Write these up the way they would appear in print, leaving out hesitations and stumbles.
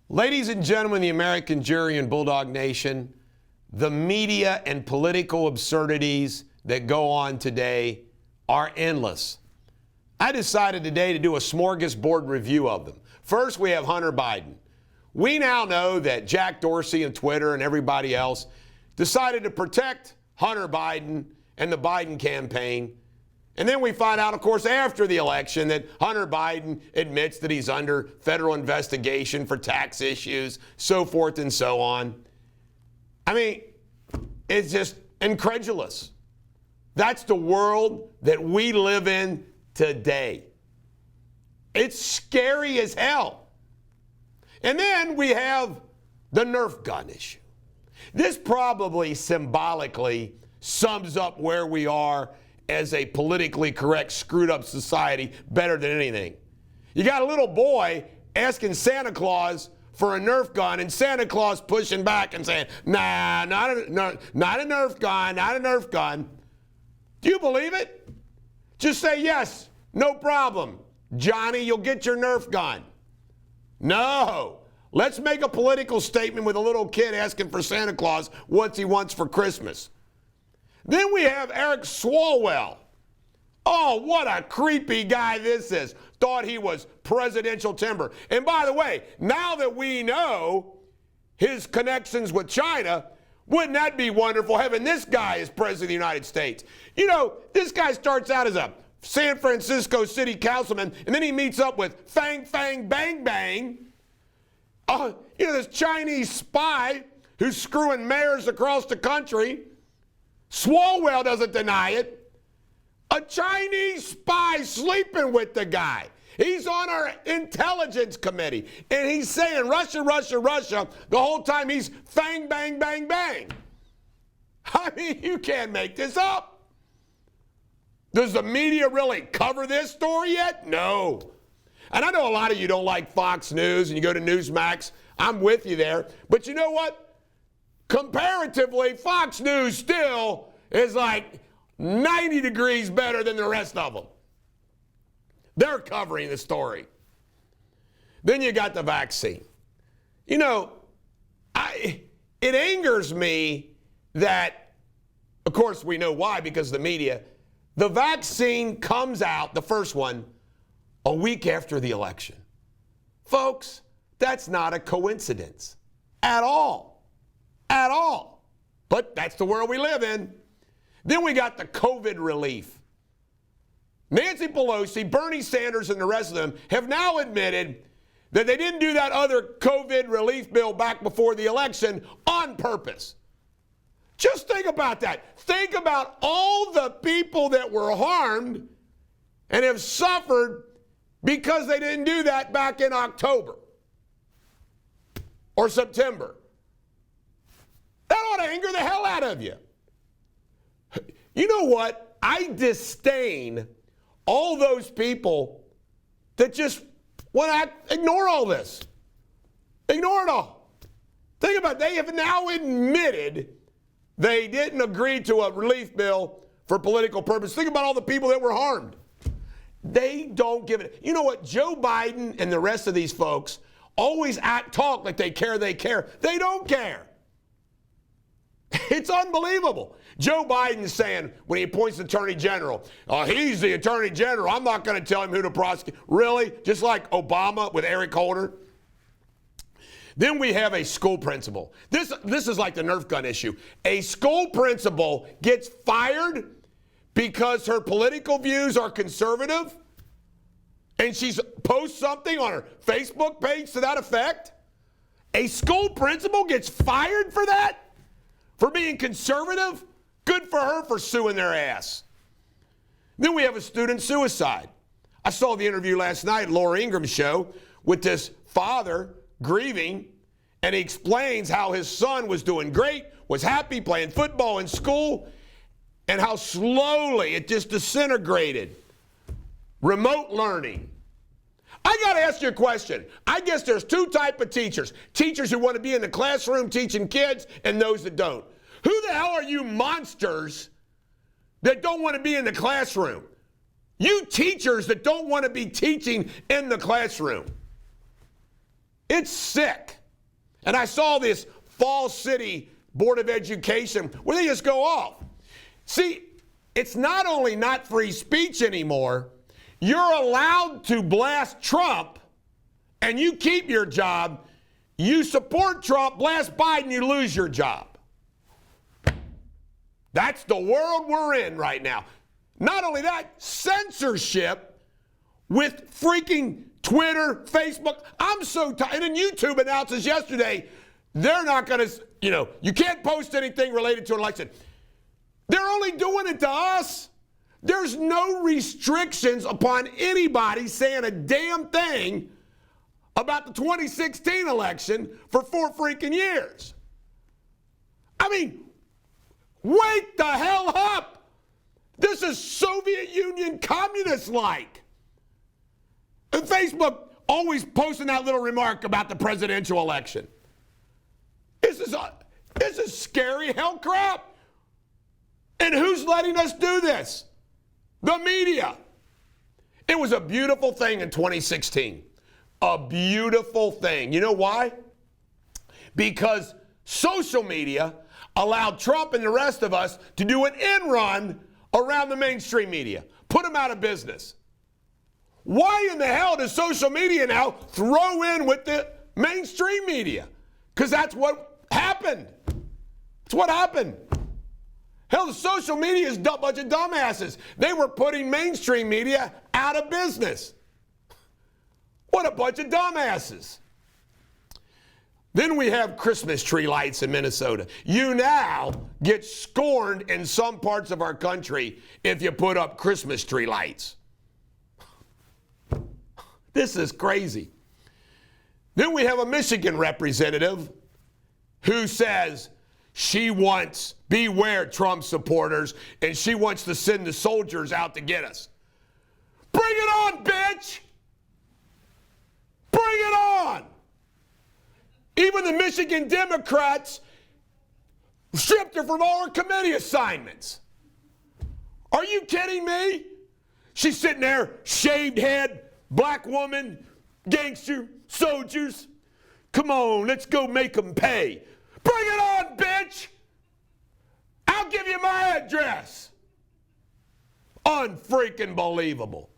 Ladies and gentlemen, the American jury and Bulldog Nation, the media and political absurdities that go on today are endless. I decided today to do a smorgasbord review of them. First, we have Hunter Biden. We now know that Jack Dorsey and Twitter and everybody else decided to protect Hunter Biden and the Biden campaign. And then we find out, of course, after the election that Hunter Biden admits that he's under federal investigation for tax issues, so forth and so on. I mean, it's just incredulous. That's the world that we live in today. It's scary as hell. And then we have the Nerf gun issue. This probably symbolically sums up where we are as a politically correct, screwed up society better than anything. You got a little boy asking Santa Claus for a Nerf gun, and Santa Claus pushing back and saying, nah, not a Nerf gun, not a Nerf gun. Do you believe it? Just say yes, no problem. Johnny, you'll get your Nerf gun. No. Let's make a political statement with a little kid asking for Santa Claus what he wants for Christmas. Then we have Eric Swalwell. Oh, what a creepy guy this is. Thought he was presidential timber. And by the way, now that we know his connections with China, wouldn't that be wonderful having this guy as president of the United States? You know, this guy starts out as a San Francisco city councilman, and then he meets up with Fang Fang Bang Bang. This Chinese spy who's screwing mayors across the country. Swalwell doesn't deny it. A Chinese spy sleeping with the guy. He's on our intelligence committee, and he's saying Russia, Russia, Russia the whole time he's Fang, bang, bang, bang. I mean, you can't make this up. Does the media really cover this story yet? No. And I know a lot of you don't like Fox News, and you go to Newsmax. I'm with you there. But you know what? Comparatively, Fox News still is like 90 degrees better than the rest of them. They're covering the story. Then you got the vaccine. You know, it angers me that, of course, we know why, because the media, the vaccine comes out, the first one, a week after the election. Folks, that's not a coincidence at all. At all. But that's the world we live in. Then we got the COVID relief. Nancy Pelosi, Bernie Sanders, and the rest of them have now admitted that they didn't do that other COVID relief bill back before the election on purpose. Just think about that. Think about all the people that were harmed and have suffered because they didn't do that back in October or September. That ought to anger the hell out of you. You know what? I disdain all those people that just want to ignore all this. Ignore it all. Think about it. They have now admitted they didn't agree to a relief bill for political purpose. Think about all the people that were harmed. They don't give it. You know what? Joe Biden and the rest of these folks always talk like they care, they care. They don't care. It's unbelievable. Joe Biden saying, when he appoints the attorney general, he's the attorney general. I'm not going to tell him who to prosecute. Really? Just like Obama with Eric Holder? Then we have a school principal. This is like the Nerf gun issue. A school principal gets fired because her political views are conservative, and she posts something on her Facebook page to that effect. A school principal gets fired for that? For being conservative? Good for her for suing their ass. Then we have a student suicide. I saw the interview last night at Laura Ingram's show with this father grieving, and he explains how his son was doing great, was happy playing football in school, and how slowly it just disintegrated. Remote learning. I got to ask you a question. I guess there's two types of teachers. Teachers who want to be in the classroom teaching kids and those that don't. Who the hell are you monsters that don't want to be in the classroom? You teachers that don't want to be teaching in the classroom. It's sick. And I saw this Falls City Board of Education where they just go off. See, it's not only not free speech anymore, you're allowed to blast Trump and you keep your job. You support Trump, blast Biden, you lose your job. That's the world we're in right now. Not only that, censorship with freaking Twitter, Facebook. I'm so tired. And then YouTube announces yesterday they're not going to, you can't post anything related to an election. They're only doing it to us. There's no restrictions upon anybody saying a damn thing about the 2016 election for 4 freaking years. I mean, wake the hell up. This is Soviet Union communist-like. And Facebook always posting that little remark about the presidential election. This is scary hell crap. And who's letting us do this? The media. It was a beautiful thing in 2016. A beautiful thing. You know why? Because social media allowed Trump and the rest of us to do an end run around the mainstream media. Put them out of business. Why in the hell does social media now throw in with the mainstream media? Because that's what happened. That's what happened. Hell, the social media is a bunch of dumbasses. They were putting mainstream media out of business. What a bunch of dumbasses. Then we have Christmas tree lights in Minnesota. You now get scorned in some parts of our country if you put up Christmas tree lights. This is crazy. Then we have a Michigan representative who says she wants, beware Trump supporters, and she wants to send the soldiers out to get us. Bring it on, bitch! Bring it on! Even the Michigan Democrats stripped her from all her committee assignments. Are you kidding me? She's sitting there, shaved head, black woman, gangster, soldiers. Come on, let's go make them pay. Bring it on, bitch! I'll give you my address. Unfreaking believable.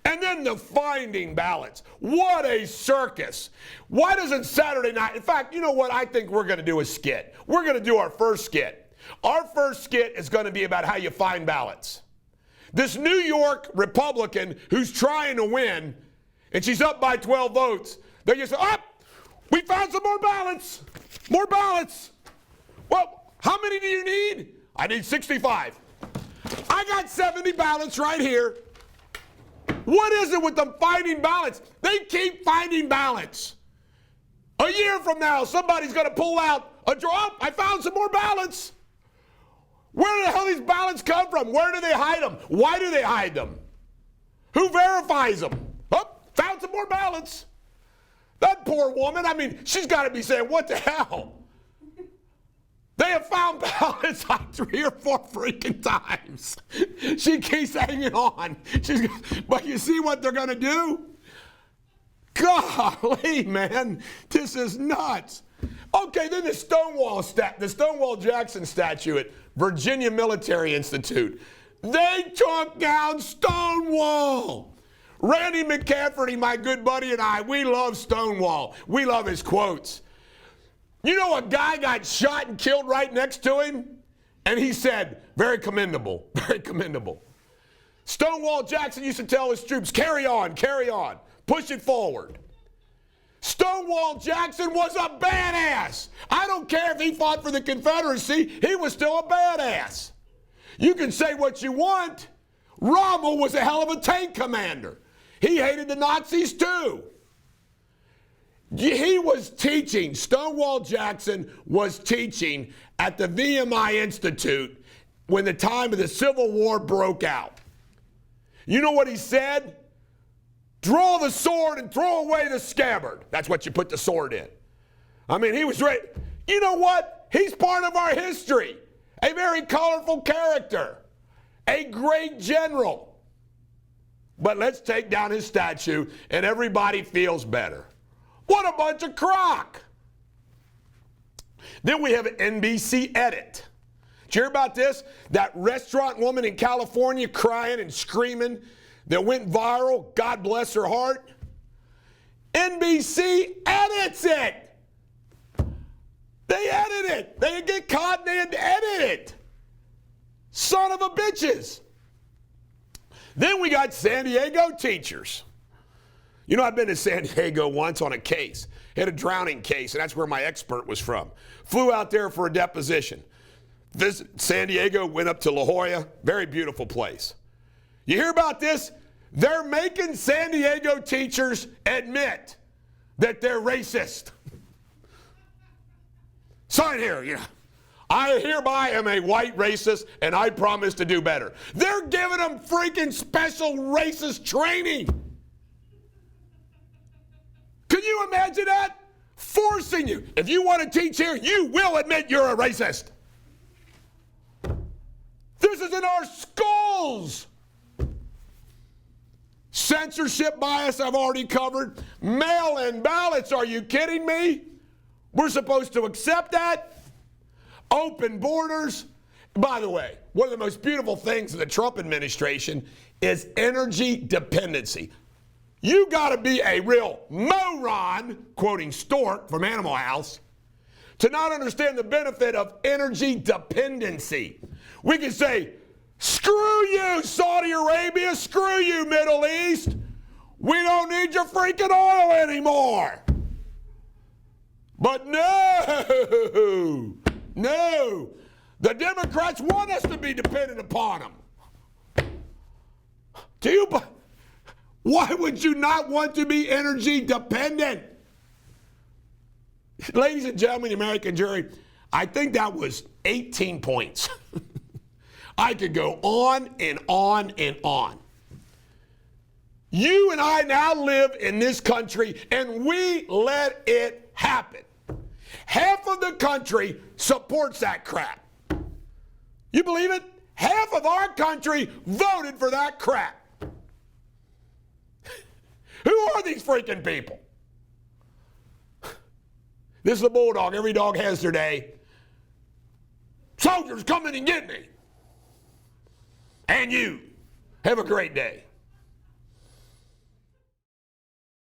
And then the finding ballots. What a circus. Why doesn't Saturday night, in fact, you know what? I think we're going to do a skit. We're going to do our first skit. Our first skit is going to be about how you find ballots. This New York Republican who's trying to win, and she's up by 12 votes, they just say, we found some more ballots. More ballots. Well, how many do you need? I need 65. I got 70 ballots right here. What is it with them finding ballots? They keep finding ballots. A year from now, somebody's going to pull out a draw. I found some more ballots. Where the hell these ballots come from? Where do they hide them? Why do they hide them? Who verifies them? Oh, found some more ballots. That poor woman, I mean, she's got to be saying, what the hell? They have found ballots like 3 or 4 freaking times. She keeps hanging on. But you see what they're going to do? Golly, man, this is nuts. Okay, then the Stonewall Jackson statue at Virginia Military Institute. They took down Stonewall. Randy McCafferty, my good buddy, and I, we love Stonewall. We love his quotes. You know, a guy got shot and killed right next to him, and he said, very commendable, very commendable. Stonewall Jackson used to tell his troops, carry on, push it forward. Stonewall Jackson was a badass. I don't care if he fought for the Confederacy, he was still a badass. You can say what you want. Rommel was a hell of a tank commander. He hated the Nazis too. He was teaching, Stonewall Jackson was teaching at the VMI Institute when the time of the Civil War broke out. You know what he said? Draw the sword and throw away the scabbard. That's what you put the sword in. I mean, he was ready. You know what? He's part of our history. A very colorful character. A great general. But let's take down his statue and everybody feels better. What a bunch of crock. Then we have an NBC edit. Did you hear about this? That restaurant woman in California crying and screaming that went viral, God bless her heart. NBC edits it. They edit it. They get caught and they edit it. Son of a bitches. Then we got San Diego teachers. You know, I've been to San Diego once on a case. Had a drowning case, and that's where my expert was from. Flew out there for a deposition. Visit San Diego, went up to La Jolla. Very beautiful place. You hear about this? They're making San Diego teachers admit that they're racist. Sign here, yeah. I hereby am a white racist, and I promise to do better. They're giving them freaking special racist training. Can you imagine that? Forcing you. If you want to teach here, you will admit you're a racist. This is in our schools. Censorship bias, I've already covered. Mail-in ballots, are you kidding me? We're supposed to accept that? Open borders. By the way, one of the most beautiful things of the Trump administration is energy dependency. You got to be a real moron, quoting Stork from Animal House, to not understand the benefit of energy dependency. We can say, screw you, Saudi Arabia, screw you, Middle East. We don't need your freaking oil anymore. But no. The Democrats want us to be dependent upon them. Why would you not want to be energy dependent? Ladies and gentlemen, the American jury, I think that was 18 points. I could go on and on and on. You and I now live in this country, and we let it happen. Half of the country supports that crap. You believe it? Half of our country voted for that crap. Who are these freaking people? This is the Bulldog. Every dog has their day. Soldiers, come in and get me. And you. Have a great day.